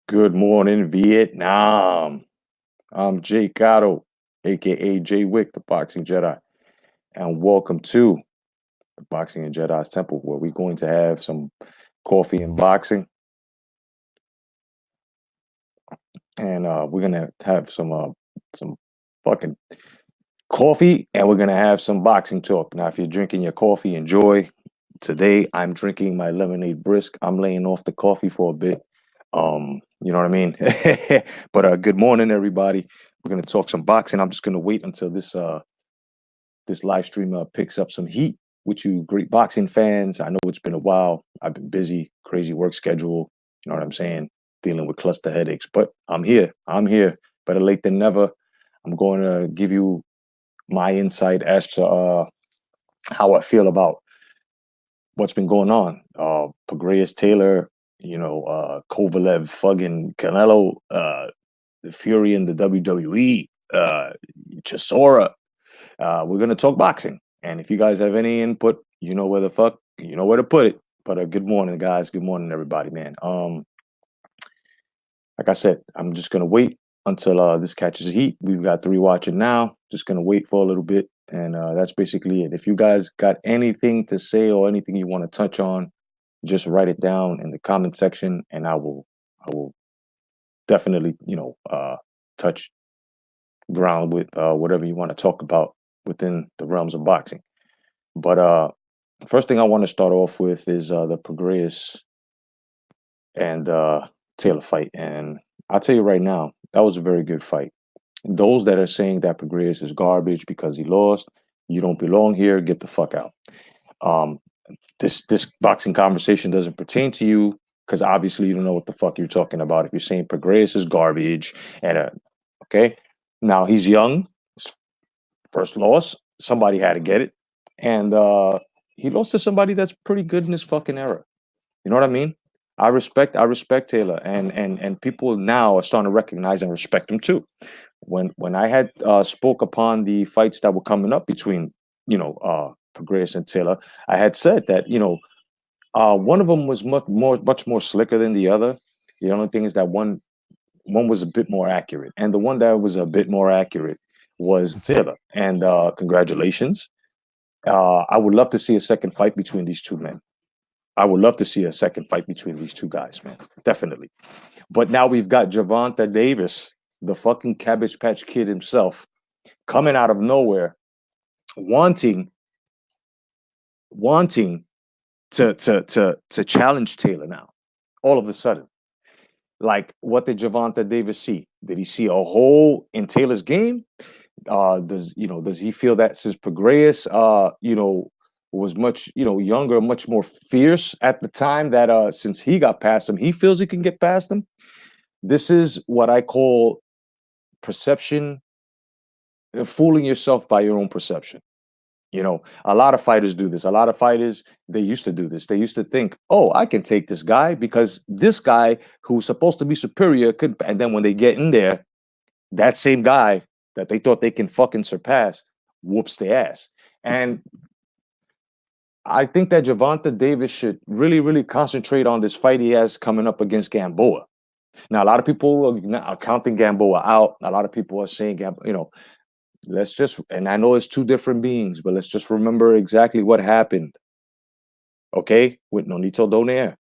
Good morning, Vietnam. I'm J.Cotto, aka J Wick, the Boxing Jedi, and welcome to the Boxing and Jedi's Temple, where we're going to have some coffee and boxing, and we're gonna have some fucking coffee, and we're gonna have some boxing talk. Now, if you're drinking your coffee, enjoy. Today, I'm drinking my lemonade brisk. I'm laying off the coffee for a bit. You know what I mean? But good morning, everybody. We're gonna talk some boxing. I'm just gonna wait until this live stream picks up some heat with you great boxing fans. I know it's been a while. I've been busy, crazy work schedule. You know what I'm saying? Dealing with cluster headaches, but I'm here. I'm here. Better late than never. I'm going to give you my insight as to how I feel about what's been going on. Pagreus Taylor, Kovalev, fucking Canelo, the Fury in the WWE, Chisora. We're gonna talk boxing, and if you guys have any input, you know where to put it. But good morning, guys. Good morning, everybody, man. Like I said, I'm just gonna wait until this catches heat. We've got 3 watching now. Just gonna wait for a little bit, and that's basically it. If you guys got anything to say or anything you want to touch on, just write it down in the comment section, and I will definitely touch ground with whatever you want to talk about within the realms of boxing. But the first thing I want to start off with is the Pagreus and Taylor fight, and I'll tell you right now, that was a very good fight. Those that are saying that Pagreus is garbage because he lost, you don't belong here. Get the fuck out. Um, this boxing conversation doesn't pertain to you because obviously you don't know what the fuck you're talking about. If you're saying Pagreus is garbage, and okay, now he's young, first loss, somebody had to get it, and he lost to somebody that's pretty good in his fucking era. You know what I mean? I respect Taylor, and people now are starting to recognize and respect him too. When I had spoke upon the fights that were coming up between Pagreus and Taylor, I had said that one of them was much more slicker than the other. The only thing is that one was a bit more accurate, and the one that was a bit more accurate was Taylor. And congratulations. I would love to see a second fight between these two men. I would love to see a second fight between these two guys, man. Definitely. But now we've got Gervonta Davis, the fucking Cabbage Patch Kid himself, coming out of nowhere, wanting to challenge Taylor now. All of a sudden. Like, what did Gervonta Davis see? Did he see a hole in Taylor's game? Does he feel that since Pagreus was much younger, much more fierce at the time, that since he got past him, he feels he can get past him? This is what I call perception, fooling yourself by your own perception. A lot of fighters do this. A lot of fighters, they used to do this. They used to think, oh, I can take this guy because this guy who's supposed to be superior could, and then when they get in there, that same guy that they thought they can fucking surpass whoops their ass. And I think that Gervonta Davis should really, really concentrate on this fight he has coming up against Gamboa. Now, a lot of people are counting Gamboa out. A lot of people are saying, let's just, and I know it's two different beings, but let's just remember exactly what happened. Okay? With Nonito Donaire.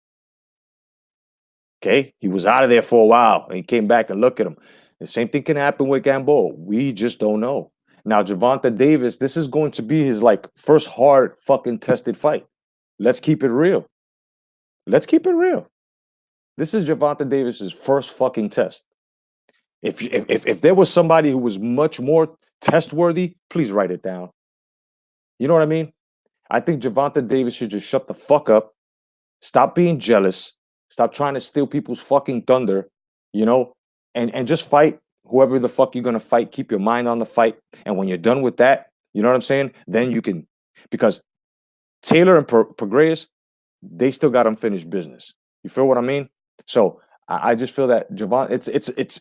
Okay? He was out of there for a while and he came back, and look at him. The same thing can happen with Gamboa. We just don't know. Now, Gervonta Davis, this is going to be his first hard fucking tested fight. Let's keep it real. Let's keep it real. This is Gervonta Davis's first fucking test. If there was somebody who was much more test worthy, please write it down. You know what I mean? I think Gervonta Davis should just shut the fuck up, stop being jealous, stop trying to steal people's fucking thunder, and just fight whoever the fuck you're gonna fight. Keep your mind on the fight, and when you're done with that, you know what I'm saying? Then you can, because Taylor and Pagreus, they still got unfinished business. You feel what I mean? So I just feel that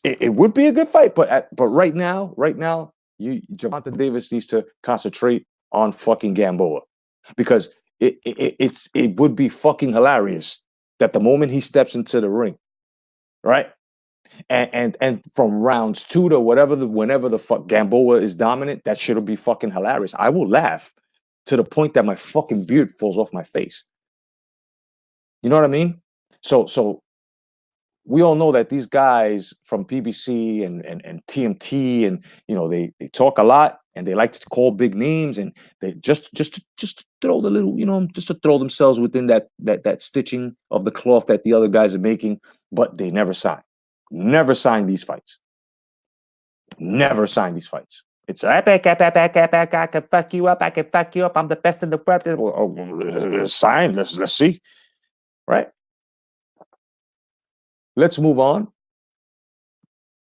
it would be a good fight, but right now, Gervonta Davis needs to concentrate on fucking Gamboa, because it would be fucking hilarious that the moment he steps into the ring, right? And from rounds 2 to whenever the fuck Gamboa is dominant, that shit'll be fucking hilarious. I will laugh to the point that my fucking beard falls off my face. You know what I mean? So we all know that these guys from PBC and TMT, and they talk a lot and they like to call big names, and they just throw the little, just to throw themselves within that stitching of the cloth that the other guys are making, but they never sign these fights. Never sign these fights. It's epic, epic, epic, epic. I can fuck you up. I can fuck you up. I'm the best in the world. Sign. Let's see. Right. Let's move on.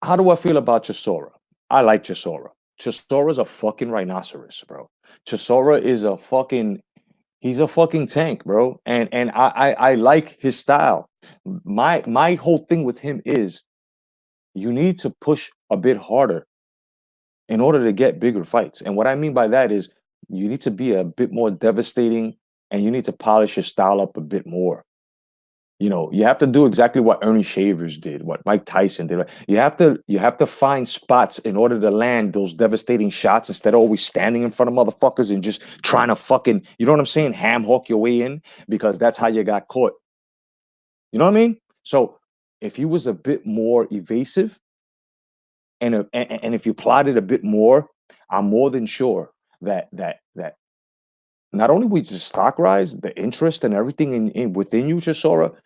How do I feel about Chisora? I like Chisora. Chisora's a fucking rhinoceros, bro. Chisora is he's a fucking tank, bro. And I like his style. My whole thing with him is you need to push a bit harder in order to get bigger fights. And what I mean by that is you need to be a bit more devastating, and you need to polish your style up a bit more. You have to do exactly what Ernie Shavers did, what Mike Tyson did. You have to find spots in order to land those devastating shots instead of always standing in front of motherfuckers and just trying to fucking, you know what I'm saying, ham hook your way in, because that's how you got caught. You know what I mean? So if he was a bit more evasive, and if you plotted a bit more, I'm more than sure that not only would your stock rise, the interest and everything in within you, Chisora,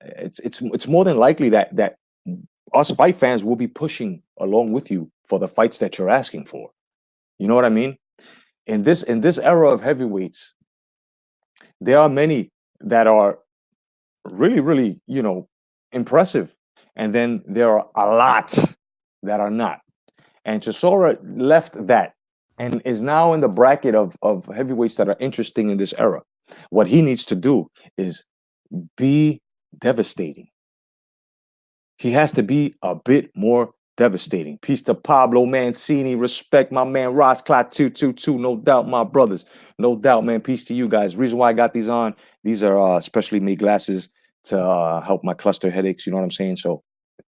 it's more than likely that us fight fans will be pushing along with you for the fights that you're asking for. You know what I mean? In this era of heavyweights, there are many that are really, really, impressive, and then there are a lot that are not. And Chisora left that and is now in the bracket of heavyweights that are interesting in this era. What he needs to do is be devastating. He has to be a bit more devastating. Peace to Pablo Mancini. Respect my man Ross Clot 222. No doubt, my brothers. No doubt, man. Peace to you guys. Reason why I got these on, these are specially made glasses to help my cluster headaches. You know what I'm saying? So,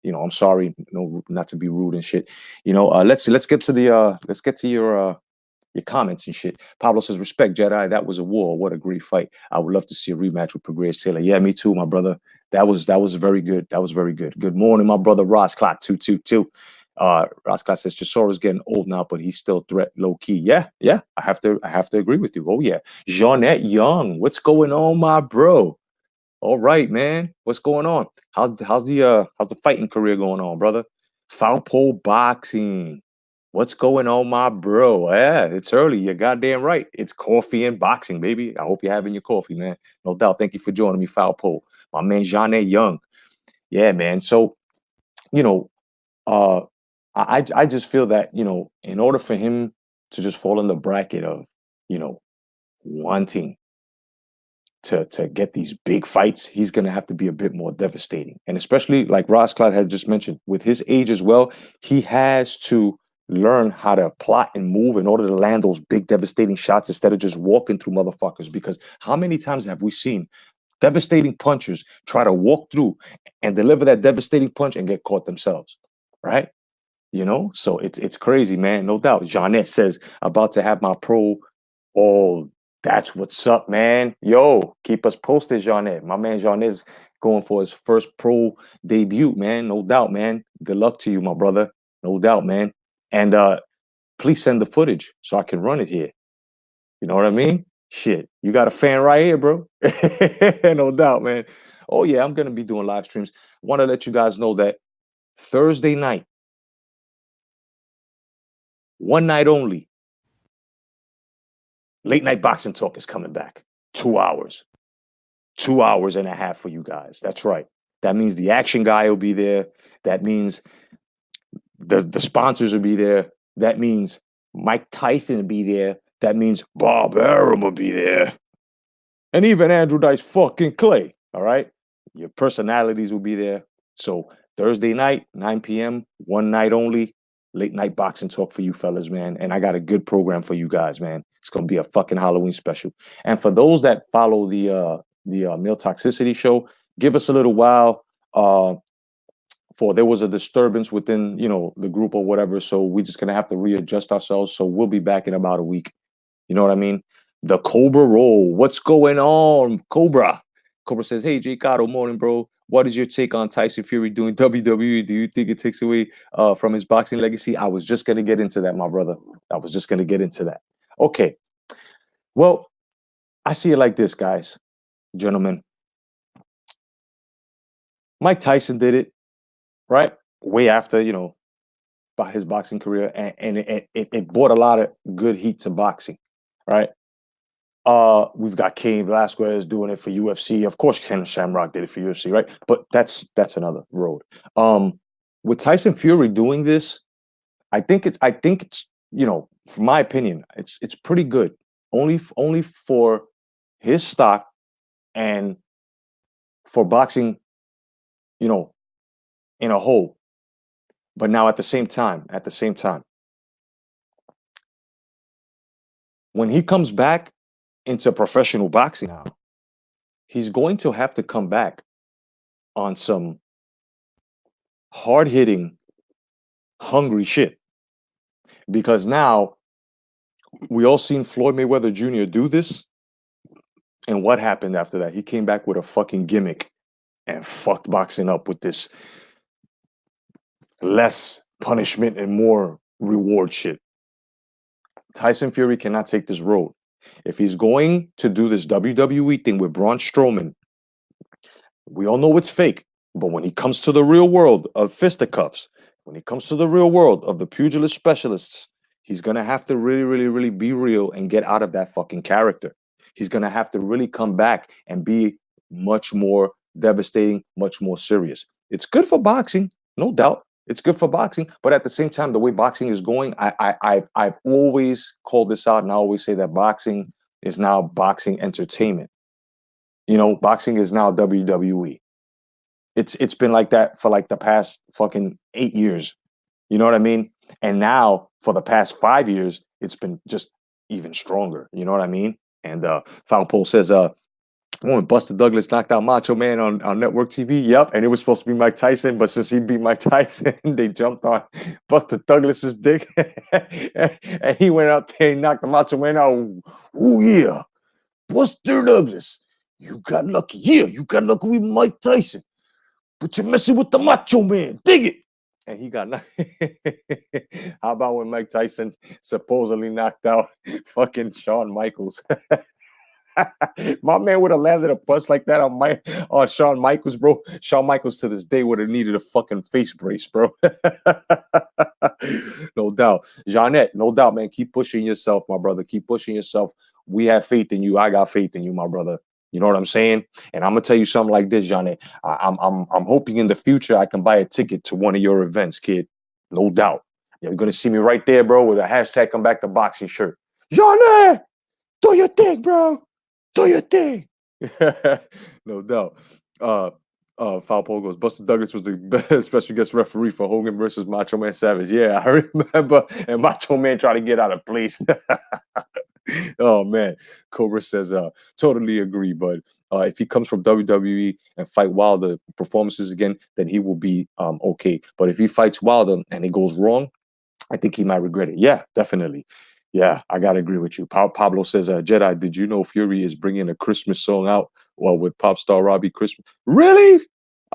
I'm sorry, not to be rude and shit. Let's get to your comments and shit. Pablo says, respect, Jedi. That was a war. What a great fight. I would love to see a rematch with Progress Taylor. Yeah, me too, my brother. That was very good. That was very good. Good morning, my brother Ross Clot 222. Ross Clot says Chisora's getting old now, but he's still threat low key. Yeah. I have to agree with you. Oh yeah. Jeanette Young. What's going on, my bro? All right, man. What's going on? How's the fighting career going on, brother? Southpaw boxing. What's going on, my bro? Yeah, it's early. You're goddamn right. It's coffee and boxing, baby. I hope you're having your coffee, man. No doubt. Thank you for joining me, Southpaw. My man, Jeanette Young. Yeah, man. So, you know, uh, I just feel that, in order for him to just fall in the bracket of, you know, wanting to get these big fights, he's going to have to be a bit more devastating. And especially like Ross Cloud had just mentioned, with his age as well, he has to learn how to plot and move in order to land those big devastating shots instead of just walking through motherfuckers. Because how many times have we seen devastating punchers try to walk through and deliver that devastating punch and get caught themselves, right? So it's crazy, man. No doubt. Jeanette says, about to have my pro. Oh, that's what's up, man. Yo, keep us posted, Jeanette. My man Jeanette is going for his first pro debut, man. No doubt, man. Good luck to you, my brother. No doubt, man. And please send the footage so I can run it here. You know what I mean? Shit, you got a fan right here, bro. No doubt, man. Oh yeah, I'm gonna be doing live streams. Want to let you guys know that Thursday night, one night only, late night boxing talk is coming back. 2 hours. 2 hours and a half for you guys. That's right. That means the action guy will be there. That means the sponsors will be there. That means Mike Tyson will be there. That means Bob Arum will be there. And even Andrew Dice fucking Clay. All right. Your personalities will be there. So Thursday night, 9 p.m., one night only, late night boxing talk for you fellas, man. And I got a good program for you guys, man. It's gonna be a fucking Halloween special. And for those that follow the meal toxicity show, give us a little while there was a disturbance within, the group or whatever. So we're just gonna have to readjust ourselves. So we'll be back in about a week. You know what I mean? The Cobra roll. What's going on, Cobra? Cobra says, "Hey, J.Cotto, morning, bro. What is your take on Tyson Fury doing WWE? Do you think it takes away from his boxing legacy?" I was just gonna get into that, my brother. I was just gonna get into that. Okay. Well, I see it like this, guys, gentlemen. Mike Tyson did it, right? Way after, by his boxing career, and it brought a lot of good heat to boxing, right? We've got Cain Velasquez doing it for UFC. Of course, Ken Shamrock did it for UFC, right? But that's another road. With Tyson Fury doing this, I think it's from my opinion, it's pretty good. Only for his stock and for boxing, you know, in a whole. But now at the same time, when he comes back into professional boxing now, he's going to have to come back on some hard hitting, hungry shit. Because now we all seen Floyd Mayweather Jr. do this. And what happened after that? He came back with a fucking gimmick and fucked boxing up with this less punishment and more reward shit. Tyson Fury cannot take this road. If he's going to do this WWE thing with Braun Strowman, we all know it's fake. But when he comes to the real world of fisticuffs, when he comes to the real world of the pugilist specialists, he's going to have to really, really, really be real and get out of that fucking character. He's going to have to really come back and be much more devastating, much more serious. It's good for boxing, no doubt. It's good for boxing, but at the same time, the way boxing is going, I've always called this out, and I always say that boxing is now boxing entertainment. Boxing is now WWE. It's been like that for like the past fucking 8 years. You know what I mean? And now for the past 5 years, it's been just even stronger. You know what I mean? And Foul Pole says, when Buster Douglas knocked out Macho Man on network TV, yep, and it was supposed to be Mike Tyson, but since he beat Mike Tyson, they jumped on Buster Douglas's dick, and he went out there and knocked the Macho Man out. Oh yeah, Buster Douglas, you got lucky. Yeah, you got lucky with Mike Tyson. But you're messing with the Macho Man. Dig it. And he got knocked. How about when Mike Tyson supposedly knocked out fucking Shawn Michaels? My man would have landed a bust like that on Shawn Michaels, bro. Shawn Michaels to this day would have needed a fucking face brace, bro. No doubt. Jeanette, no doubt, man. Keep pushing yourself, my brother. Keep pushing yourself. We have faith in you. I got faith in you, my brother. You know what I'm saying? And I'm gonna tell you something like this, Johnny. I'm hoping in the future I can buy a ticket to one of your events, kid. No doubt. You're gonna see me right there, bro, with a hashtag come back to boxing shirt. Johnny, do your thing, bro. Do your thing. No doubt. Foul Pole goes, Buster Douglas was the best special guest referee for Hogan versus Macho Man Savage. Yeah, I remember. And Macho Man tried to get out of place. Oh man, Cobra says, totally agree. But if he comes from WWE and fight Wilder performances again, then he will be okay. But if he fights Wilder and it goes wrong, I think he might regret it. Yeah, definitely. Yeah, I gotta agree with you. Pablo says, Jedi, did you know Fury is bringing a Christmas song out? Well, with pop star Robbie Christmas. Really?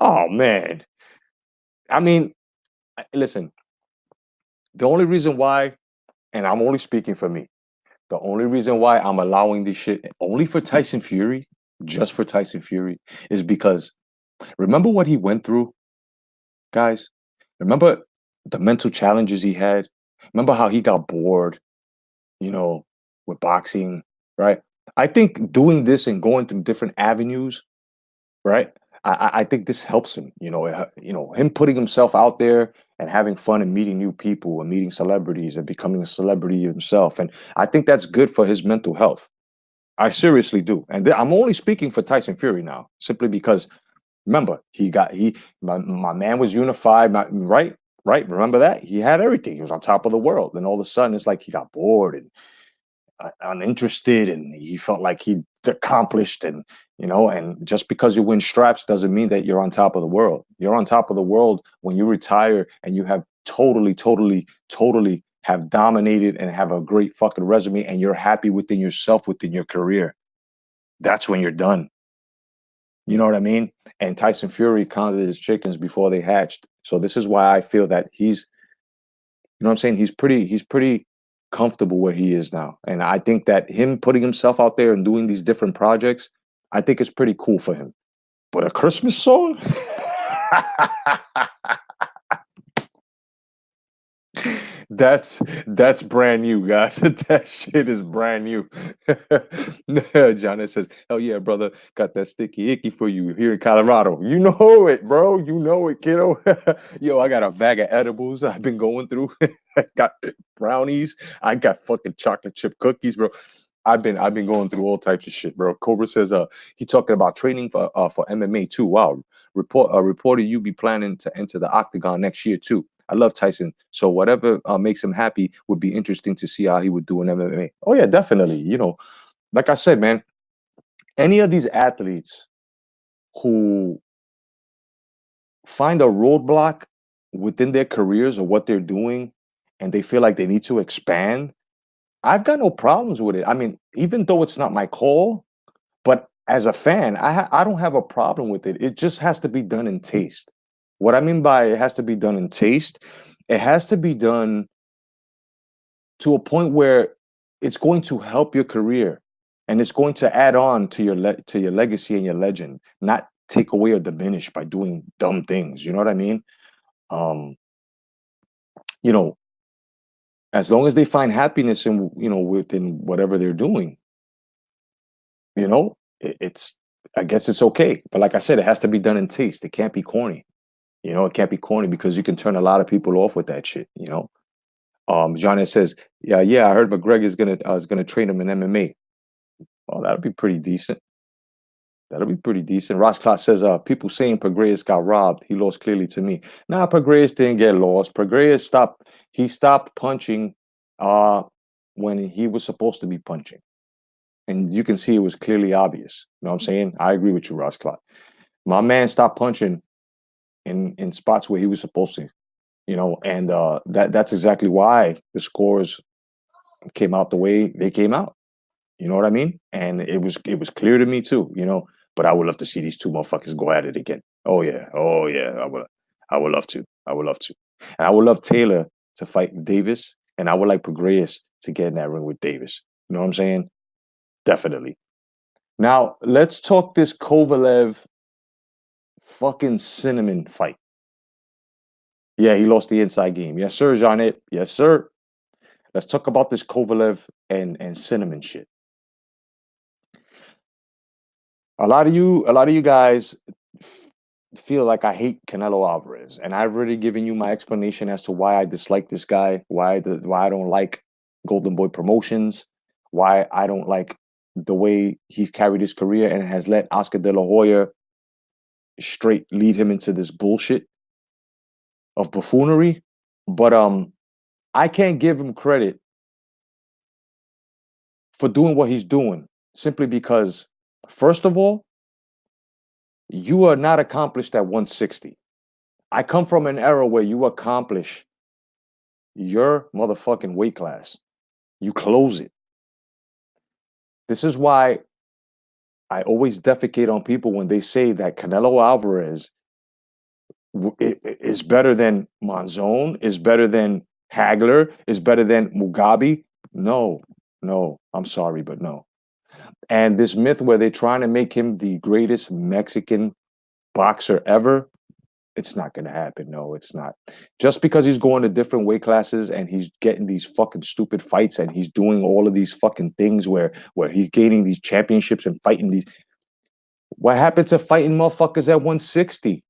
Oh man. I mean, listen. The only reason why, and I'm only speaking for me. The only reason why I'm allowing this shit only for Tyson Fury, just for Tyson Fury, is because remember what he went through, guys? Remember the mental challenges he had? Remember how he got bored, you know, with boxing, right? I think doing this and going through different avenues, right? I think this helps him, him putting himself out there and having fun and meeting new people and meeting celebrities and becoming a celebrity himself. And I think that's good for his mental health. I seriously do. And I'm only speaking for Tyson Fury now, simply because remember, my man was unified, right? Right. Remember that? He had everything. He was on top of the world. And all of a sudden it's like he got bored and uninterested and he felt like he accomplished, and and just because you win straps doesn't mean that you're on top of the world. You're on top of the world when you retire and you have totally have dominated and have a great fucking resume, and you're happy within yourself, within your career. That's when you're done. You know what I mean? And Tyson Fury counted his chickens before they hatched. So this is why I feel that he's, what I'm saying? He's pretty comfortable where he is now. And I think that him putting himself out there and doing these different projects, I think it's pretty cool for him. But a Christmas song? That's brand new, guys. That shit is brand new. Johnny says, "Hell yeah, brother, got that sticky icky for you here in Colorado. You know it, bro. You know it, kiddo. Yo, I got a bag of edibles I've been going through. I got brownies. I got fucking chocolate chip cookies, bro. I've been going through all types of shit, bro." Cobra says, he talking about training for MMA too. Wow, reported you be planning to enter the octagon next year too. I love Tyson. So whatever makes him happy would be interesting to see how he would do in MMA. Oh yeah, definitely. Like I said, man, any of these athletes who find a roadblock within their careers or what they're doing, and they feel like they need to expand, I've got no problems with it. I mean, even though it's not my call, but as a fan, I don't have a problem with it. It just has to be done in taste. What I mean by it has to be done in taste, it has to be done to a point where it's going to help your career, and it's going to add on to your legacy and your legend, not take away or diminish by doing dumb things. You know what I mean? Um, you know, as long as they find happiness in within whatever they're doing, it's I guess it's okay. But like I said, it has to be done in taste. It can't be corny. It can't be corny because you can turn a lot of people off with that shit. Johnny says, yeah, I heard McGregor is gonna train him in MMA. Oh, that'll be pretty decent. That'll be pretty decent. Ross Klotz says, people saying Prograis got robbed. He lost clearly to me. Nah, Prograis didn't get lost. Prograis stopped punching when he was supposed to be punching. And you can see it was clearly obvious. You know what I'm saying? I agree with you, Ross Klotz. My man stopped punching in spots where he was supposed to, and that's exactly why the scores came out the way they came out. You know what I mean? And it was clear to me too, But I would love to see these two motherfuckers go at it again. Oh yeah. I would love to. I would love to. And I would love Taylor to fight Davis, and I would like Prograis to get in that ring with Davis. You know what I'm saying? Definitely. Now let's talk this Kovalev fucking cinnamon fight. Yeah, he lost the inside game. Yes, sir, Janet. Yes, sir. Let's talk about this Kovalev and cinnamon shit. A lot of you guys feel like I hate Canelo Alvarez, and I've already given you my explanation as to why I dislike this guy, why I don't like Golden Boy Promotions, why I don't like the way he's carried his career and has let Oscar De La Hoya straight lead him into this bullshit of buffoonery. But I can't give him credit for doing what he's doing simply because, first of all, you are not accomplished at 160. I come from an era where you accomplish your motherfucking weight class. You close it. This is why I always defecate on people when they say that Canelo Alvarez is better than Monzon, is better than Hagler, is better than Mugabe. No, I'm sorry, but no. And this myth where they're trying to make him the greatest Mexican boxer ever, it's not going to happen. No, it's not. Just because he's going to different weight classes and he's getting these fucking stupid fights and he's doing all of these fucking things where he's gaining these championships and fighting these. What happened to fighting motherfuckers at 160?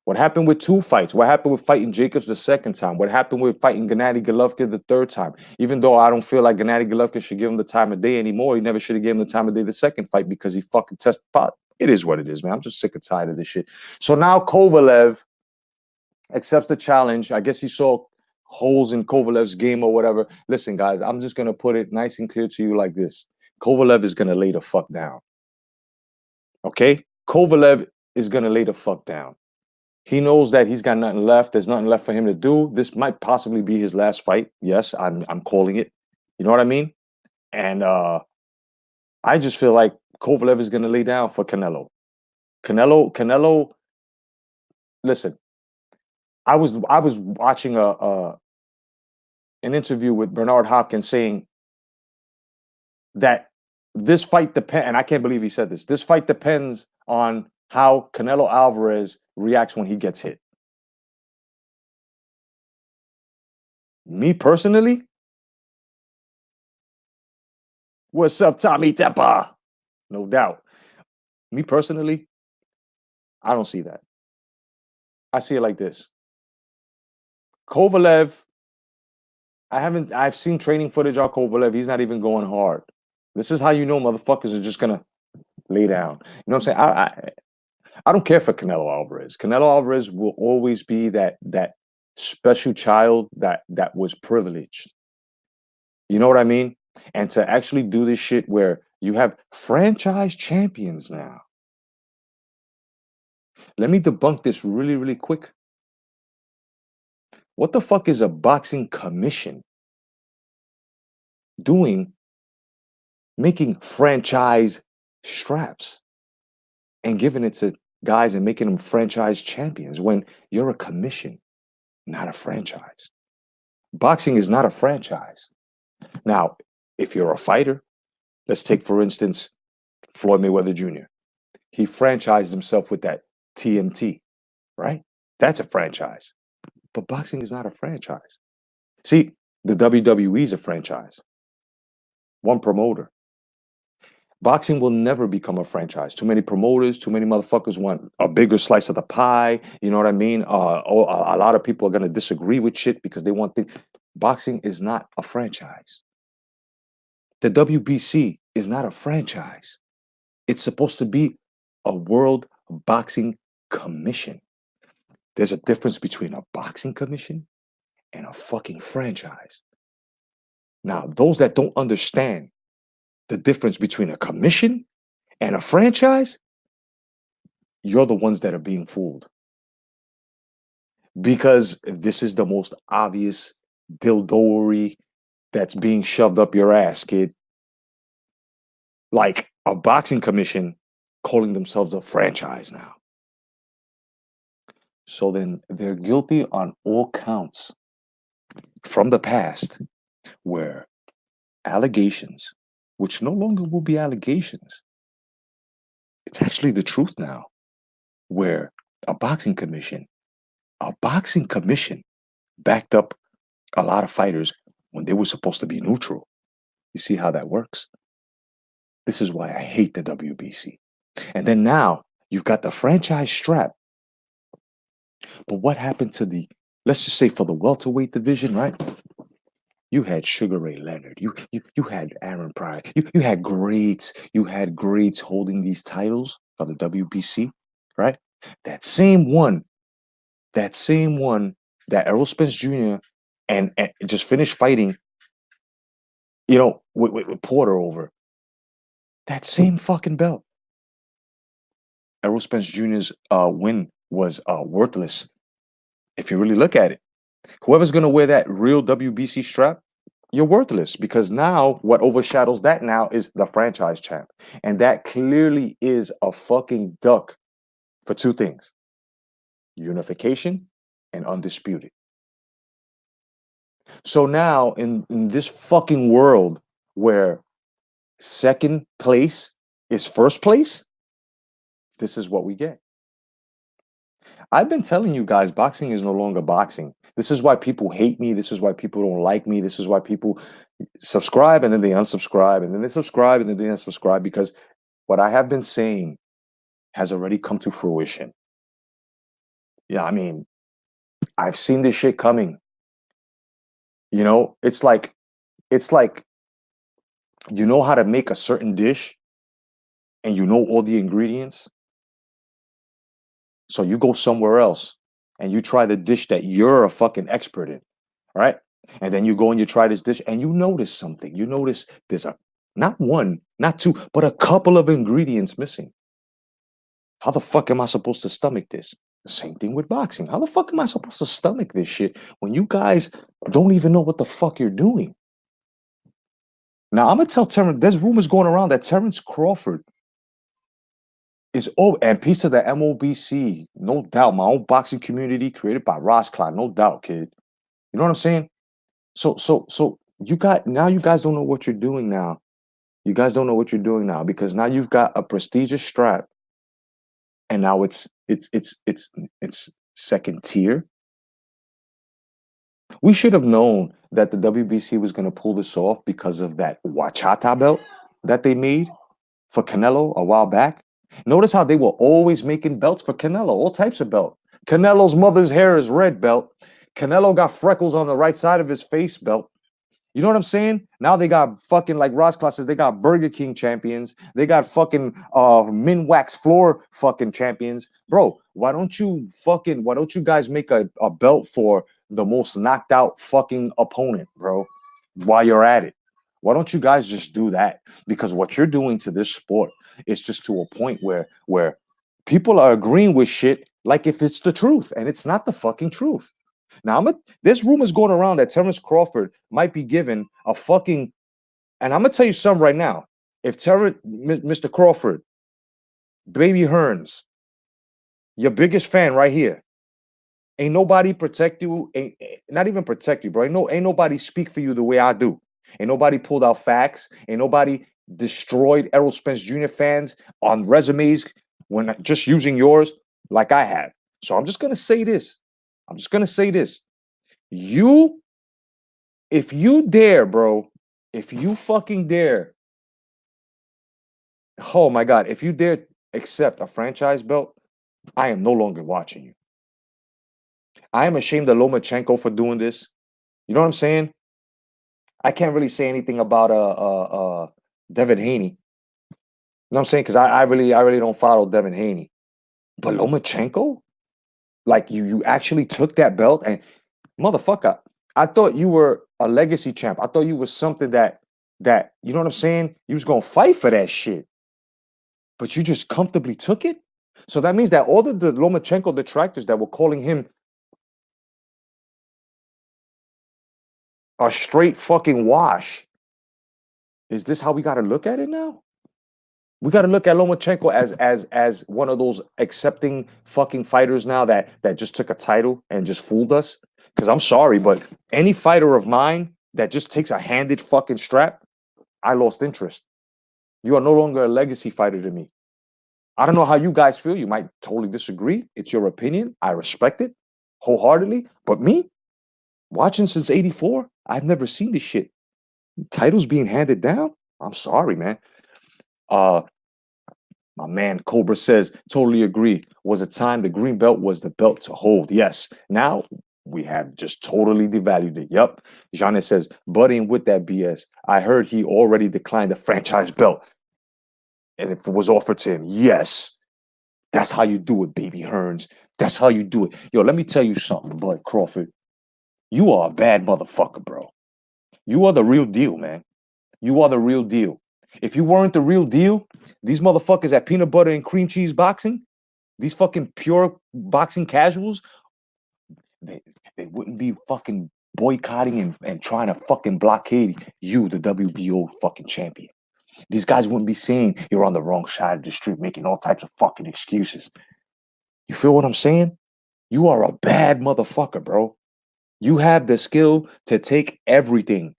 What happened with 2 fights? What happened with fighting Jacobs the second time? What happened with fighting Gennady Golovkin the third time? Even though I don't feel like Gennady Golovkin should give him the time of day anymore, he never should have given him the time of day the second fight because he fucking tested pot. It is what it is, man. I'm just sick and tired of this shit. So now Kovalev accepts the challenge. I guess he saw holes in Kovalev's game or whatever. Listen, guys, I'm just going to put it nice and clear to you like this. Kovalev is gonna lay the fuck down. Okay? Kovalev is gonna lay the fuck down. He knows that he's got nothing left. There's nothing left for him to do. This might possibly be his last fight. Yes, I'm calling it. You know what I mean? And I just feel like Kovalev is gonna lay down for Canelo. Canelo. Listen, I was watching a an interview with Bernard Hopkins saying that this fight depends, and I can't believe he said this. This fight depends on how Canelo Alvarez reacts when he gets hit. Me personally, what's up, Tommy Teppa? No doubt. Me personally, I don't see that. I see it like this. Kovalev, I've seen training footage of Kovalev. He's not even going hard. This is how you know motherfuckers are just gonna lay down. You know what I'm saying? I don't care for Canelo Alvarez. Canelo Alvarez will always be that special child that was privileged. You know what I mean? And to actually do this shit where you have franchise champions now. Let me debunk this really, really quick. What the fuck is a boxing commission doing making franchise straps and giving it to guys and making them franchise champions when you're a commission, not a franchise? Boxing is not a franchise. Now, if you're a fighter, let's take, for instance, Floyd Mayweather Jr. He franchised himself with that TMT, right? That's a franchise. But boxing is not a franchise. See, the WWE is a franchise. One promoter. Boxing will never become a franchise. Too many promoters, too many motherfuckers want a bigger slice of the pie. You know what I mean? A lot of people are going to disagree with shit because they want things. Boxing is not a franchise. The WBC is not a franchise. It's supposed to be a World Boxing Commission. There's a difference between a boxing commission and a fucking franchise. Now, those that don't understand the difference between a commission and a franchise, you're the ones that are being fooled. Because this is the most obvious dildory that's being shoved up your ass, kid. Like a boxing commission calling themselves a franchise now. So then they're guilty on all counts from the past where allegations, which no longer will be allegations, it's actually the truth now, where a boxing commission backed up a lot of fighters when they were supposed to be neutral. You see how that works? This is why I hate the WBC. And then now you've got the franchise strap. But what happened to let's just say for the welterweight division, right? You had Sugar Ray Leonard. You had Aaron Pryor. You had greats. You had greats holding these titles for the WBC, right? That same one that Errol Spence Jr. and just finished fighting, with Porter over. That same fucking belt. Errol Spence Jr.'s win was worthless. If you really look at it, whoever's gonna wear that real WBC strap, you're worthless, because now what overshadows that now is the franchise champ. And that clearly is a fucking duck for two things: unification and undisputed. So now in this fucking world where second place is first place, this is what we get. I've been telling you guys, boxing is no longer boxing. This is why people hate me. This is why people don't like me. This is why people subscribe and then they unsubscribe and then they subscribe and then they unsubscribe, because what I have been saying has already come to fruition. Yeah, I mean, I've seen this shit coming. It's like you know how to make a certain dish and you know all the ingredients. So you go somewhere else and you try the dish that you're a fucking expert in, right? And then you go and you try this dish and you notice something. You notice there's a Not one, not two, but a couple of ingredients missing. How the fuck am I supposed to stomach this? The same thing with boxing. How the fuck am I supposed to stomach this shit when you guys don't even know what the fuck you're doing? Now I'm gonna tell Terrence. There's rumors going around that Terrence Crawford is and piece of the MOBC, no doubt. My own boxing community created by Ross Klein, no doubt, kid. You know what I'm saying? So you guys don't know what you're doing now. You guys don't know what you're doing now because now you've got a prestigious strap, and now it's second tier. We should have known that the WBC was going to pull this off because of that Wachata belt that they made for Canelo a while back. Notice how they were always making belts for Canelo, all types of belt. Canelo's mother's hair is red belt. Canelo got freckles on the right side of his face belt. You know what I'm saying? Now they got fucking, like Ross classes, they got Burger King champions. They got fucking Minwax floor fucking champions. Bro, why don't you guys make a belt for the most knocked out fucking opponent, bro? While you're at it. Why don't you guys just do that? Because what you're doing to this sport is just to a point where people are agreeing with shit like if it's the truth, and it's not the fucking truth. Now, there's rumors going around that Terrence Crawford might be given a fucking, and I'm gonna tell you something right now. If Mr. Crawford, Baby Hearns, your biggest fan right here, ain't nobody protect you, not even protect you, bro. Ain't nobody speak for you the way I do. Ain't nobody pulled out facts. Ain't nobody destroyed Errol Spence Jr. fans on resumes when just using yours like I have. So I'm just gonna say this. You, if you dare, bro, if you fucking dare, oh my God, if you dare accept a franchise belt, I am no longer watching you. I am ashamed of Lomachenko for doing this. You know what I'm saying? I can't really say anything about Devin Haney. You know what I'm saying? Because I really don't follow Devin Haney. But Lomachenko, like you actually took that belt and motherfucker, I thought you were a legacy champ. I thought you was something that you know what I'm saying? You was gonna fight for that shit. But you just comfortably took it. So that means that all the Lomachenko detractors that were calling him a straight fucking wash. Is this how we gotta look at it now? We got to look at Lomachenko as one of those accepting fucking fighters now that just took a title and just fooled us. Because I'm sorry, but any fighter of mine that just takes a handed fucking strap, I lost interest. You are no longer a legacy fighter to me. I don't know how you guys feel. You might totally disagree. It's your opinion. I respect it wholeheartedly. But me, watching since '84, I've never seen this shit. Titles being handed down. I'm sorry, man. My man Cobra says, totally agree. Was a time the green belt was the belt to hold. Yes. Now we have just totally devalued it. Yep. Jeanne says, buddying with that BS. I heard he already declined the franchise belt. And if it was offered to him, yes. That's how you do it, baby Hearns. That's how you do it. Yo, let me tell you something, Bud Crawford. You are a bad motherfucker, bro. You are the real deal, man. You are the real deal. If you weren't the real deal, these motherfuckers at peanut butter and cream cheese boxing, these fucking pure boxing casuals, they, they wouldn't be fucking boycotting and trying to fucking blockade you, the WBO fucking champion. These guys wouldn't be saying you're on the wrong side of the street, making all types of fucking excuses. You feel what I'm saying? You are a bad motherfucker, bro. You have the skill to take everything.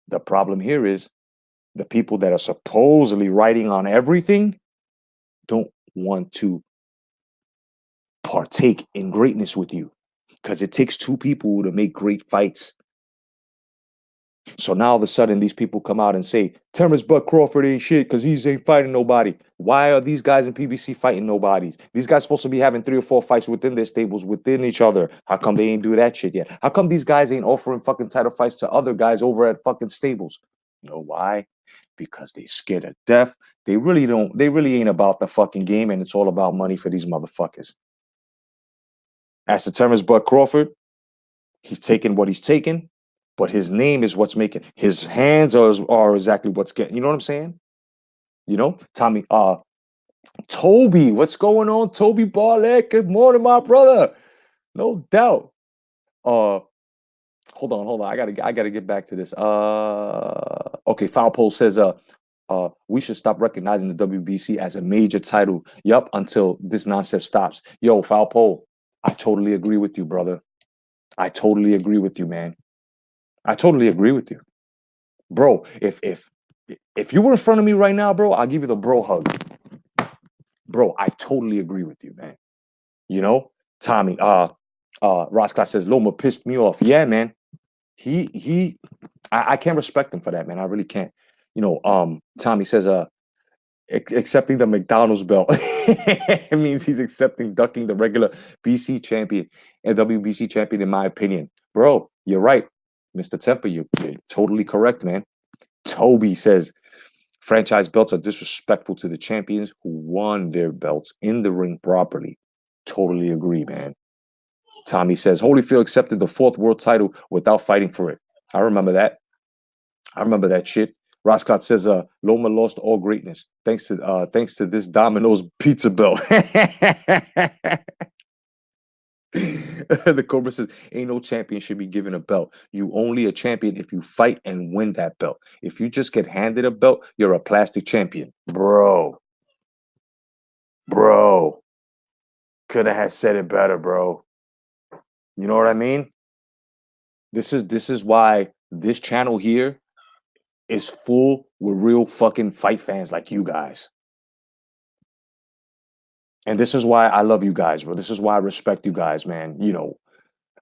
The problem here is the people that are supposedly writing on everything don't want to partake in greatness with you because it takes two people to make great fights. So now all of a sudden these people come out and say Terrence Bud Crawford ain't shit because he ain't fighting nobody. Why are these guys in PBC fighting nobodies? These guys supposed to be having 3 or 4 fights within their stables, within each other. How come they ain't do that shit yet? How come these guys ain't offering fucking title fights to other guys over at fucking stables? You know why? Because they scared of death. They really ain't about the fucking game, and it's all about money for these motherfuckers. As to Terrence Bud Crawford, he's taking what he's taking. but his name is what's making. His hands are exactly what's getting. You know what I'm saying? You know, Tommy. Toby, what's going on, Toby Barlett? Good morning, my brother. No doubt. Uh, hold on. I gotta get back to this. Okay, Foul Pole says, we should stop recognizing the WBC as a major title. Yup, until this nonsense stops. Yo, Foul Pole, I totally agree with you, brother. I totally agree with you, man. I totally agree with you, bro. If you were in front of me right now, bro, I'll give you the bro hug, bro. I totally agree with you, man. You know, Tommy. Roscott says Loma pissed me off. Yeah, man. I can't respect him for that, man. I really can't. You know, Tommy says, accepting the McDonald's belt. It means he's accepting ducking the regular BC champion and WBC champion, in my opinion. Bro, you're right. Mr. Temper, you're totally correct, man. Toby says franchise belts are disrespectful to the champions who won their belts in the ring properly. Totally agree, man. Tommy says Holyfield accepted the 4th world title without fighting for it. I remember that. I remember that shit. Roscott says, Loma lost all greatness thanks to this Domino's pizza belt. The Cobra says, ain't no champion should be given a belt. You only a champion if you fight and win that belt. If you just get handed a belt, you're a plastic champion. Bro. Could have said it better, bro. You know what I mean? This is why this channel here is full with real fucking fight fans like you guys. And this is why I love you guys, bro. This is why I respect you guys, man. You know,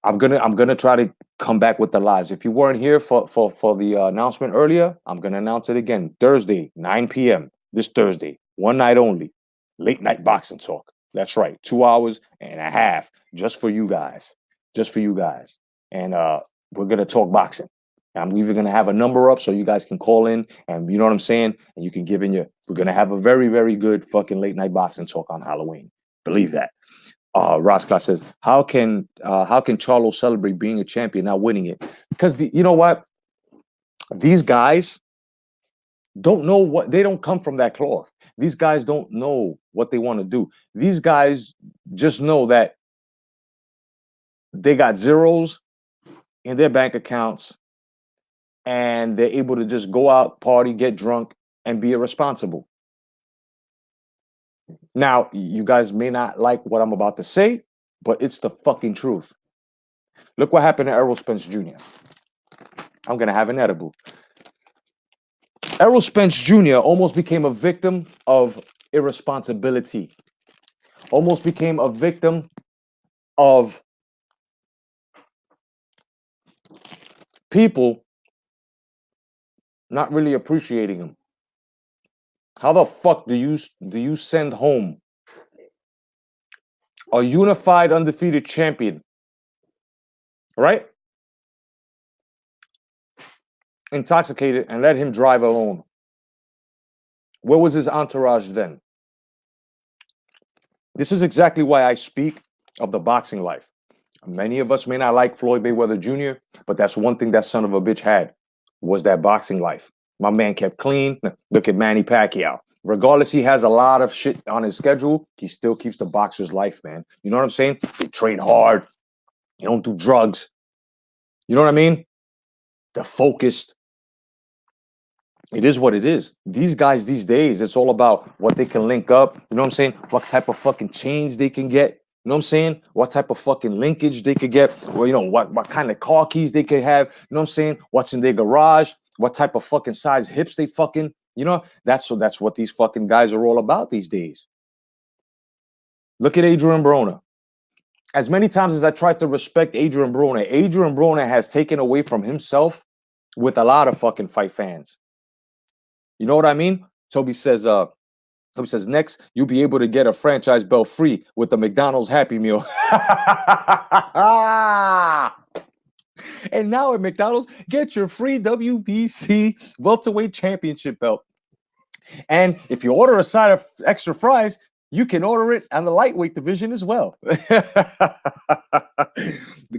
I'm gonna try to come back with the lives. If you weren't here for the announcement earlier, I'm gonna announce it again. Thursday, 9 p.m. This Thursday, one night only, late night boxing talk. That's right, 2 hours and a half just for you guys, And we're gonna talk boxing. I'm even gonna have a number up so you guys can call in, and you know what I'm saying, and you can give in your. We're gonna have a very, very good fucking late night boxing talk on Halloween. Believe that. Roscott says, how can Charlo celebrate being a champion, not winning it? Because you know what? These guys don't know what they don't come from that cloth. These guys don't know what they want to do. These guys just know that they got zeros in their bank accounts and they're able to just go out, party, get drunk, and be irresponsible. Now, you guys may not like what I'm about to say, but it's the fucking truth. Look what happened to Errol Spence Jr. I'm going to have an edible. Errol Spence Jr. almost became a victim of irresponsibility. Almost became a victim of people not really appreciating him. How the fuck do you send home a unified undefeated champion, right? Intoxicated and let him drive alone? Where was his entourage then? This is exactly why I speak of the boxing life. Many of us may not like Floyd Mayweather Jr., but that's one thing that son of a bitch had, was that boxing life. My man kept clean. Look at Manny Pacquiao. Regardless, he has a lot of shit on his schedule. He still keeps the boxer's life, man. You know what I'm saying? They train hard. They don't do drugs. You know what I mean? They're focused. It is what it is. These guys these days, it's all about what they can link up. You know what I'm saying? What type of fucking chains they can get. You know what I'm saying? What type of fucking linkage they could get. Well, you know, what kind of car keys they could have. You know what I'm saying? What's in their garage. What type of fucking size hips they fucking, you know? That's what these fucking guys are all about these days. Look at Adrian Broner. As many times as I tried to respect Adrian Broner has taken away from himself with a lot of fucking fight fans. You know what I mean? Toby says, next, you'll be able to get a franchise belt free with the McDonald's Happy Meal. And now at McDonald's, get your free WBC welterweight championship belt. And if you order a side of extra fries, you can order it on the lightweight division as well. The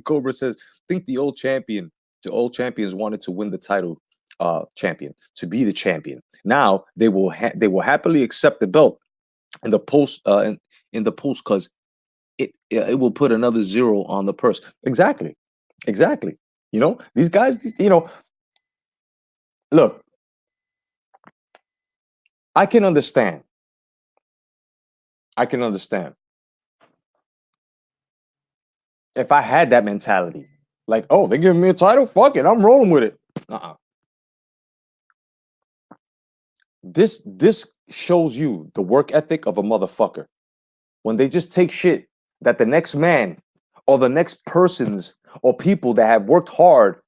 Cobra says, think the old champion All champions wanted to win the title, to be the champion. Now they will happily accept the belt in the post, in the post, because it will put another zero on the purse. Exactly, exactly. These guys. Look, I can understand. I can understand if I had that mentality. Like, oh, they're giving me a title. Fuck it, I'm rolling with it. Uh-uh. This shows you the work ethic of a motherfucker. When they just take shit that the next man or the next persons or people that have worked hard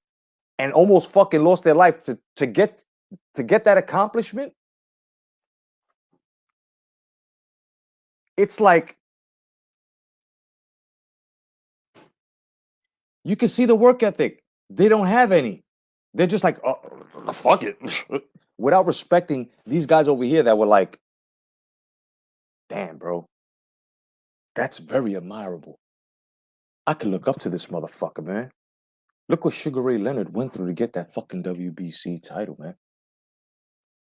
and almost fucking lost their life to get that accomplishment. It's like you can see the work ethic. They don't have any. They're just like, oh, fuck it. Without respecting these guys over here that were like, damn, bro, that's very admirable. I can look up to this motherfucker, man. Look what Sugar Ray Leonard went through to get that fucking WBC title, man.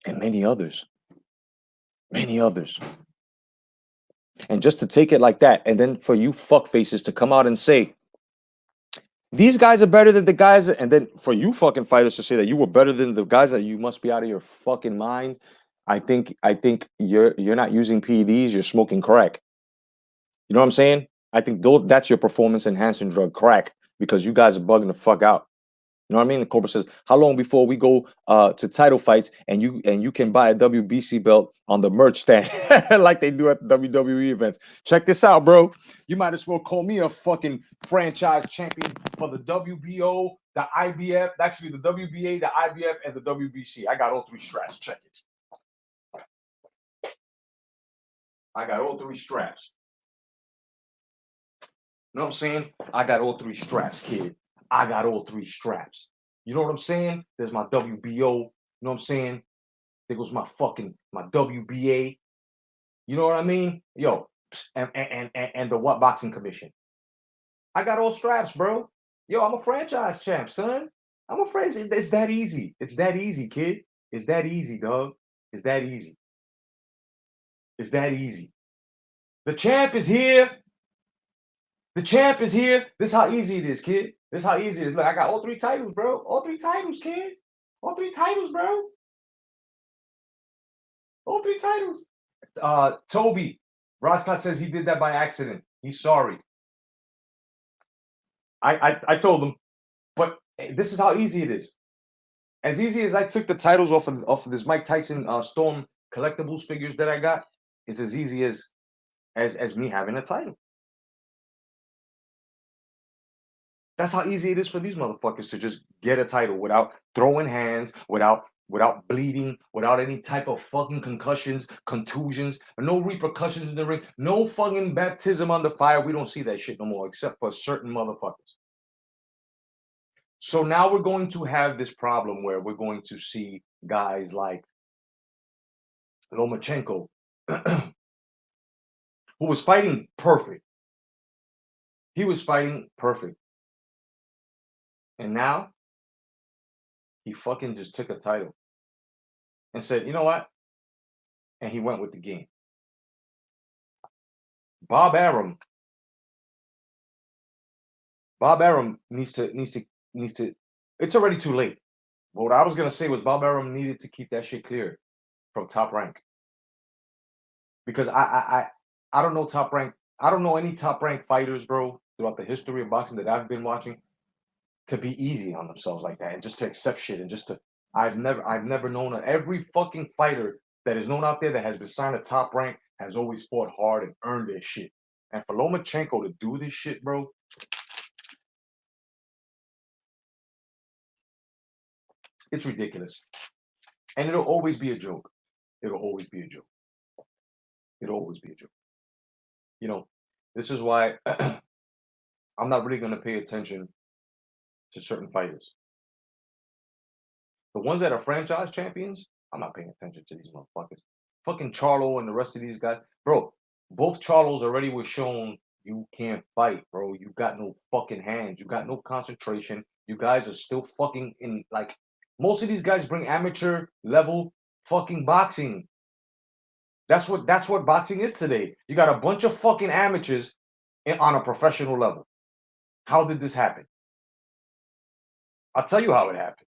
And many others. Many others. And just to take it like that, and then for you fuckfaces to come out and say, these guys are better than the guys, and then for you fucking fighters to say that you were better than the guys, that you must be out of your fucking mind. I think you're not using PEDs, you're smoking crack. You know what I'm saying? I think that's your performance enhancing drug, crack, because you guys are bugging the fuck out. You know what I mean? The Cobra says, how long before we go to title fights and you can buy a WBC belt on the merch stand like they do at the WWE events? Check this out, bro. You might as well call me a fucking franchise champion for the WBO, the IBF, actually the WBA, the IBF, and the WBC. I got all three straps. Check it. I got all three straps. You know what I'm saying? I got all three straps, kid. I got all three straps. You know what I'm saying? There's my WBO. You know what I'm saying? There goes my WBA. You know what I mean? Yo, and the what boxing commission. I got all straps, bro. Yo, I'm a franchise champ, son. I'm a franchise. It's that easy. It's that easy, kid. It's that easy, dog. It's that easy. It's that easy. The champ is here. The champ is here. This is how easy it is, kid. This is how easy it is. Look, I got all three titles, bro. All three titles, kid. All three titles, bro. All three titles. Toby, Roscott says he did that by accident. He's sorry. I told him, but this is how easy it is. As easy as I took the titles off of this Mike Tyson Storm collectibles figures that I got, it's as easy as me having a title. That's how easy it is for these motherfuckers to just get a title without throwing hands, without bleeding, without any type of fucking concussions, contusions, no repercussions in the ring, no fucking baptism on the fire. We don't see that shit no more, except for certain motherfuckers. So now we're going to have this problem where we're going to see guys like Lomachenko, who was fighting perfect. He was fighting perfect. And now he fucking just took a title and said, you know what? And he went with the game. Bob Arum needs to. It's already too late. But what I was gonna say was Bob Arum needed to keep that shit clear from Top Rank, because I don't know Top Rank. I don't know any Top Rank fighters, bro, throughout the history of boxing that I've been watching, to be easy on themselves like that and just to accept shit and just to. I've never known every fucking fighter that is known out there that has been signed to Top Rank has always fought hard and earned their shit. And for Lomachenko to do this shit, bro, it's ridiculous. And it'll always be a joke. It'll always be a joke. It'll always be a joke. You know, this is why I'm not really going to pay attention to certain fighters. The ones that are franchise champions, I'm not paying attention to these motherfuckers. Fucking Charlo and the rest of these guys. Bro, both Charlos already were shown You can't fight, bro. You got no fucking hands. You got no concentration. You guys are still fucking in like most of these guys bring amateur level fucking boxing. That's what boxing is today. You got a bunch of fucking amateurs on a professional level. How did this happen? I'll tell you how it happened.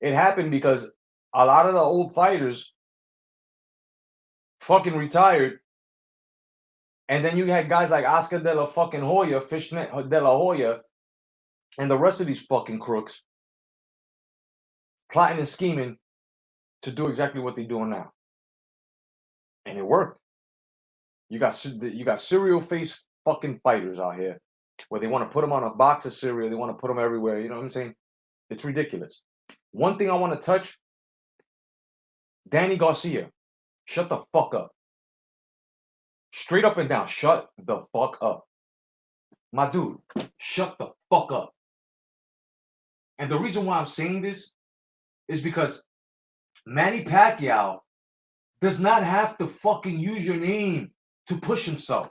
It happened because a lot of the old fighters fucking retired, and then you had guys like Oscar de la fucking Hoya, Fishnet de la Hoya, and the rest of these fucking crooks plotting and scheming to do exactly what they're doing now, and it worked. You got serial face fucking fighters out here where they want to put them on a box of cereal, they want to put them everywhere. You know what I'm saying? It's ridiculous. One thing I want to touch: Danny Garcia, shut the fuck up. Straight up and down, shut the fuck up. My dude, shut the fuck up. And the reason why I'm saying this is because Manny Pacquiao does not have to fucking use your name to push himself.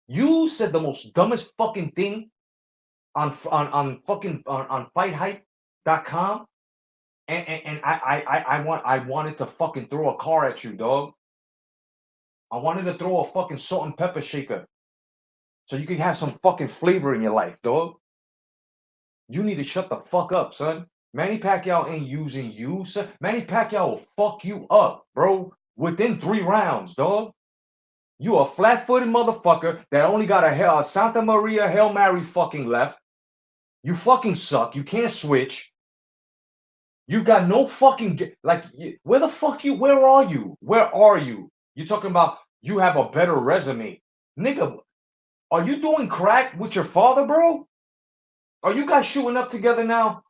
You said the most dumbest fucking thing on FightHype.com, and I wanted to fucking throw a car at you, dog. I wanted to throw a fucking salt and pepper shaker so you can have some fucking flavor in your life, dog. You need to shut the fuck up, son. Manny Pacquiao ain't using you, son. Manny Pacquiao will fuck you up, bro, within 3 rounds, dog. You a flat-footed motherfucker that only got a Santa Maria Hail Mary fucking left. You fucking suck. You can't switch. You got no fucking like. Where the fuck you? Where are you? Where are you? You talking about you have a better resume, nigga? Are you doing crack with your father, bro? Are you guys shooting up together now?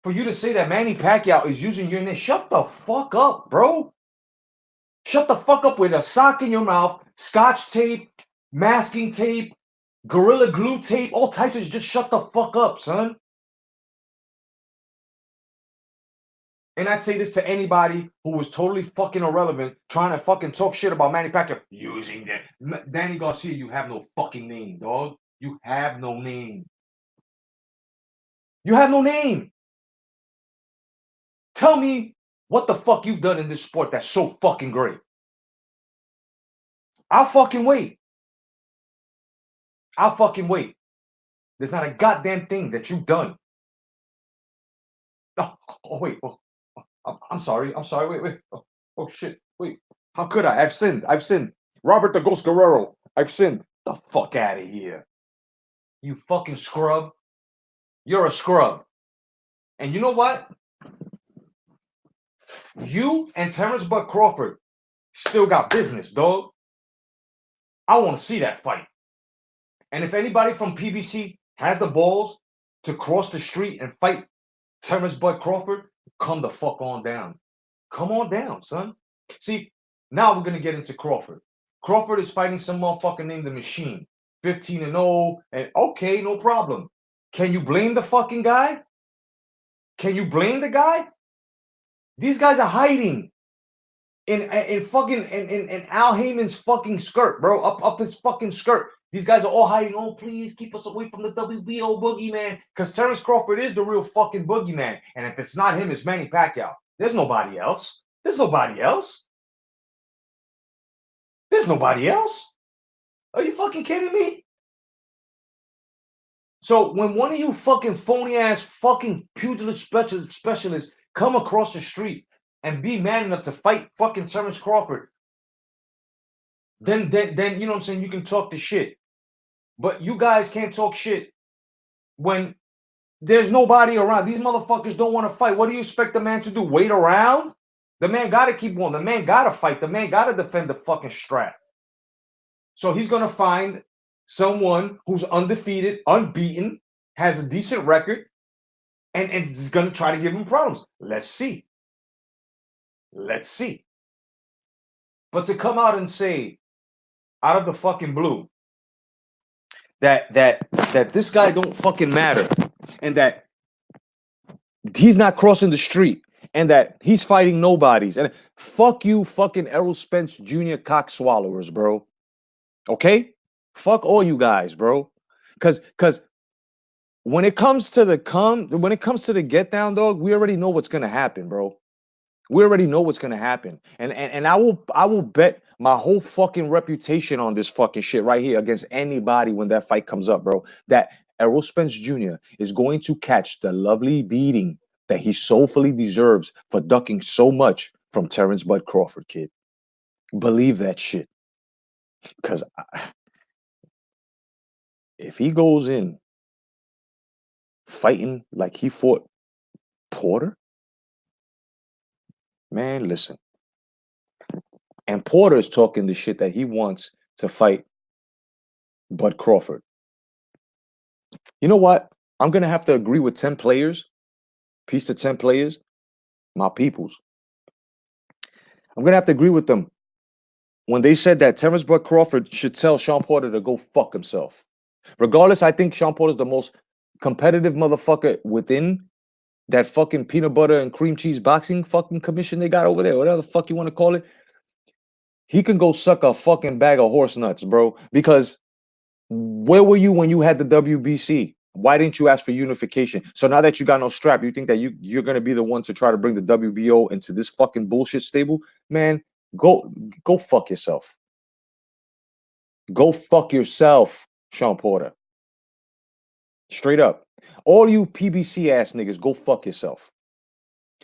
For you to say that Manny Pacquiao is using your name, shut the fuck up, bro. Shut the fuck up with a sock in your mouth, scotch tape, masking tape, Gorilla Glue tape, all types of just shut the fuck up, son. And I'd say this to anybody who was totally fucking irrelevant, trying to fucking talk shit about Manny Pacquiao using that. Danny Garcia, you have no fucking name, dog. You have no name. You have no name. Tell me what the fuck you've done in this sport that's so fucking great. I'll fucking wait. I'll fucking wait. There's not a goddamn thing that you've done. Oh wait. I'm sorry. I'm sorry. Wait. Oh shit. Wait. How could I? I've sinned. Robert the Ghost Guerrero. I've sinned. The fuck out of here. You fucking scrub. You're a scrub. And you know what? You and Terrence Bud Crawford still got business, dog. I want to see that fight. And if anybody from PBC has the balls to cross the street and fight Terrence Bud Crawford, come the fuck on down. Come on down, son. See, now we're going to get into Crawford. Crawford is fighting some motherfucker named The Machine. 15-0. And okay, no problem. Can you blame the fucking guy? Can you blame the guy? These guys are hiding in fucking in Al Heyman's fucking skirt, bro. Up his fucking skirt. These guys are all hiding. Oh, please keep us away from the WBO boogeyman. Because Terrence Crawford is the real fucking boogeyman. And if it's not him, it's Manny Pacquiao. There's nobody else. There's nobody else. There's nobody else. Are you fucking kidding me? So when one of you fucking phony ass fucking pugilist specialists come across the street and be man enough to fight fucking Terrence Crawford, then you know what I'm saying, you can talk the shit. But you guys can't talk shit when there's nobody around. These motherfuckers don't want to fight. What do you expect the man to do? Wait around? The man got to keep going. The man got to fight. The man got to defend the fucking strap. So he's going to find someone who's undefeated, unbeaten, has a decent record, and is going to try to give him problems. Let's see. Let's see. But to come out and say, out of the fucking blue, that this guy don't fucking matter, and that he's not crossing the street, and that he's fighting nobodies, and fuck you, fucking Errol Spence Jr. cock swallowers, bro. Okay? Fuck all you guys, bro. Cause when it comes to the get down, dog, we already know what's gonna happen, bro. We already know what's gonna happen. And I will bet my whole fucking reputation on this fucking shit right here against anybody when that fight comes up, bro. That Errol Spence Jr. is going to catch the lovely beating that he soulfully deserves for ducking so much from Terrence Bud Crawford, kid. Believe that shit. Cause if he goes in fighting like he fought Porter, man, listen. And Porter is talking the shit that he wants to fight Bud Crawford. You know what? I'm gonna have to agree with 10 players, piece to 10 players, my peoples. I'm gonna have to agree with them when they said that Terrence Bud Crawford should tell Sean Porter to go fuck himself. Regardless, I think Sean Porter's the most competitive motherfucker within that fucking peanut butter and cream cheese boxing fucking commission they got over there, whatever the fuck you want to call it. He can go suck a fucking bag of horse nuts, bro. Because where were you when you had the WBC? Why didn't you ask for unification? So now that you got no strap, you think that you're gonna be the one to try to bring the WBO into this fucking bullshit stable? Man, go fuck yourself. Go fuck yourself, Sean Porter. Straight up. All you PBC ass niggas, go fuck yourself.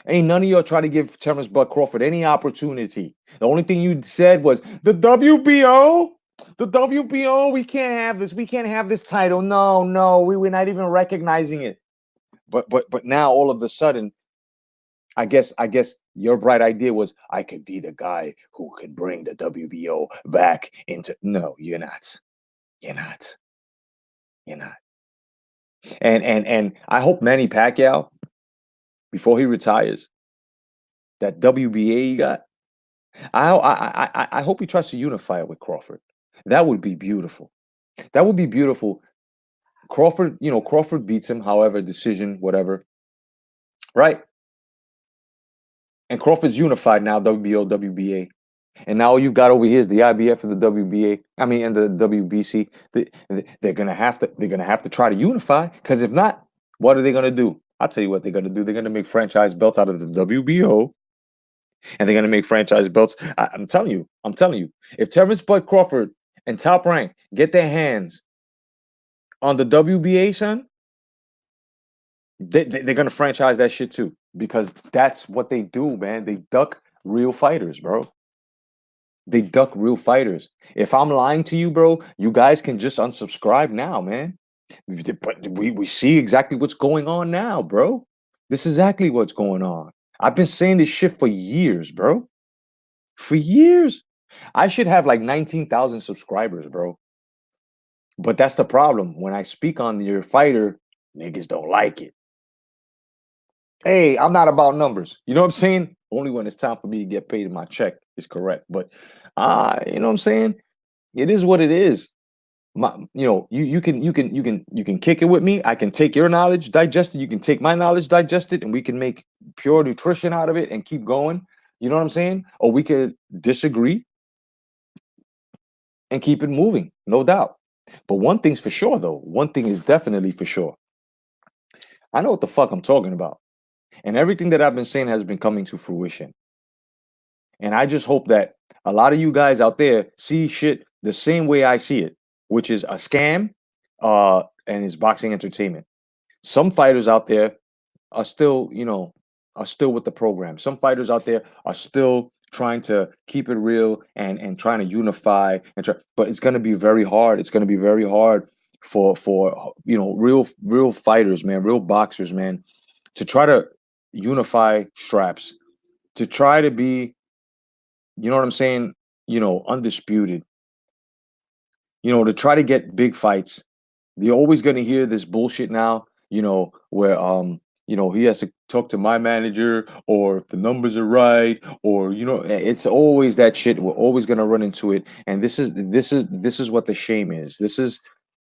Ain't none of y'all try to give Terrence Bud Crawford any opportunity. The only thing you said was the WBO. The WBO, we can't have this. We can't have this title. No, we're not even recognizing it. But now all of a sudden, I guess your bright idea was I could be the guy who could bring the WBO back into. No, you're not. You're not. You're not. And I hope Manny Pacquiao, before he retires, that WBA he got. I hope he tries to unify it with Crawford. That would be beautiful. That would be beautiful. Crawford, Crawford beats him, however, decision, whatever. Right? And Crawford's unified now, WBO, WBA. And now all you got over here is the IBF and the WBA. I mean, and the WBC. They're gonna have to try to unify. Because if not, what are they gonna do? I'll tell you what they're gonna do. They're gonna make franchise belts out of the WBO, and they're gonna make franchise belts. I'm telling you. If Terrence Bud Crawford and Top Rank get their hands on the WBA, son, they're gonna franchise that shit too. Because that's what they do, man. They duck real fighters, bro. They duck real fighters. If I'm lying to you, bro, you guys can just unsubscribe now, man. But we see exactly what's going on now, bro. This is exactly what's going on. I've been saying this shit for years, bro. For years. I should have like 19,000 subscribers, bro. But that's the problem. When I speak on your fighter, niggas don't like it. Hey, I'm not about numbers. You know what I'm saying? Only when it's time for me to get paid and my check is correct. But you know what I'm saying? It is what it is. You can kick it with me. I can take your knowledge, digest it. You can take my knowledge, digest it, and we can make pure nutrition out of it and keep going. You know what I'm saying? Or we could disagree and keep it moving, no doubt. But one thing's for sure, though. One thing is definitely for sure. I know what the fuck I'm talking about. And everything that I've been saying has been coming to fruition. And I just hope that a lot of you guys out there see shit the same way I see it, which is a scam and it's boxing entertainment. Some fighters out there are still, are still with the program. Some fighters out there are still trying to keep it real and trying to unify but it's going to be very hard. It's going to be very hard for real fighters, man, real boxers, man, to try to unify straps, to try to be, you know what I'm saying, undisputed, to try to get big fights. You're always going to hear this bullshit now, where he has to talk to my manager, or if the numbers are right, or it's always that shit. We're always going to run into it, and this is what the shame is. This is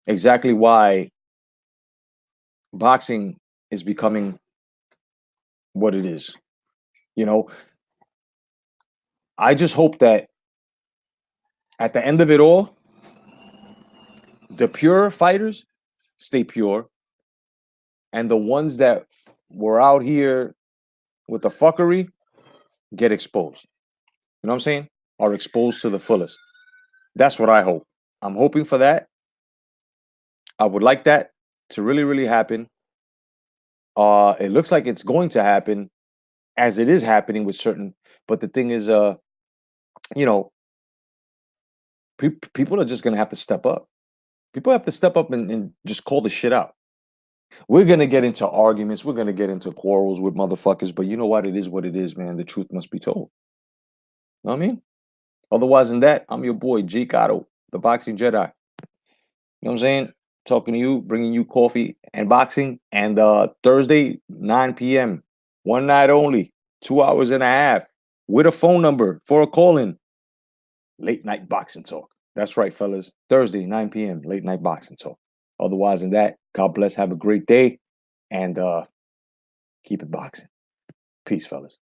exactly why boxing is becoming what it is. I just hope that at the end of it all, The pure fighters stay pure, and the ones that were out here with the fuckery get exposed. You know what I'm saying? Are exposed to the fullest. That's what I hope. I'm hoping for that. I would like that to really, really happen. It looks like it's going to happen as it is happening with certain. But the thing is, you know, people are just gonna have to step up. People have to step up and just call the shit out. We're gonna get into arguments. We're gonna get into quarrels with motherfuckers. But you know what it is, man. The truth must be told. Know what I mean? Otherwise than that, I'm your boy, J.Cotto, the boxing Jedi. You know what I'm saying? Talking to you, bringing you coffee and boxing. And Thursday, 9 p.m. One night only, 2 hours and a half, with a phone number for a call-in. Late night boxing talk. That's right, fellas. Thursday, 9 p.m. Late night boxing talk. Otherwise than that, God bless. Have a great day, and keep it boxing. Peace, fellas.